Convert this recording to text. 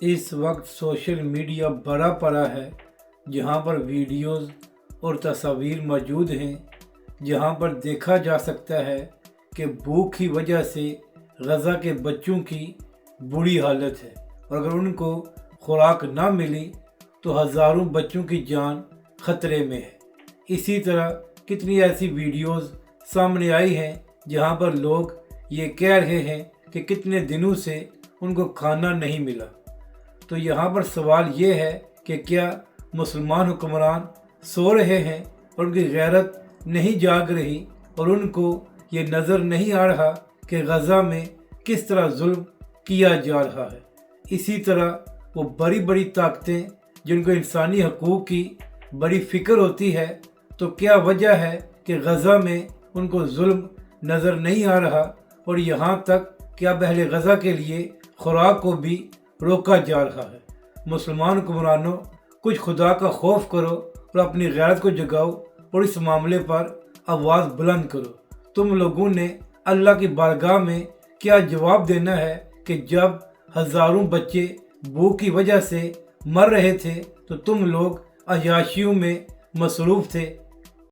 اس وقت social media بڑا پڑا ہے، جہاں پر ویڈیوز اور تصاویر موجود ہیں، جہاں پر دیکھا جا سکتا ہے کہ بھوک کی وجہ سے غزہ کے بچوں کی بری حالت ہے، اور اگر ان کو خوراک نہ ملی تو ہزاروں بچوں کی جان خطرے میں ہے۔ اسی طرح کتنی ایسی ویڈیوز سامنے آئی ہیں جہاں پر لوگ یہ کہہ رہے ہیں کہ کتنے دنوں سے ان کو کھانا نہیں ملا۔ تو یہاں پر سوال یہ ہے کہ کیا مسلمان حکمران سو رہے ہیں اور ان کی غیرت نہیں جاگ رہی، اور ان کو یہ نظر نہیں آ رہا کہ غزہ میں کس طرح ظلم کیا جا رہا ہے؟ اسی طرح وہ بڑی بڑی طاقتیں جن کو انسانی حقوق کی بڑی فکر ہوتی ہے، تو کیا وجہ ہے کہ غزہ میں ان کو ظلم نظر نہیں آ رہا، اور یہاں تک کہ اب اہل غزہ کے لیے خوراک کو بھی روکا جا رہا ہے؟ مسلمان حکمرانوں، کچھ خدا کا خوف کرو اور اپنی غیرت کو جگاؤ اور اس معاملے پر آواز بلند کرو۔ تم لوگوں نے اللہ کی بارگاہ میں کیا جواب دینا ہے کہ جب ہزاروں بچے بھوک کی وجہ سے مر رہے تھے تو تم لوگ عیاشیوں میں مصروف تھے،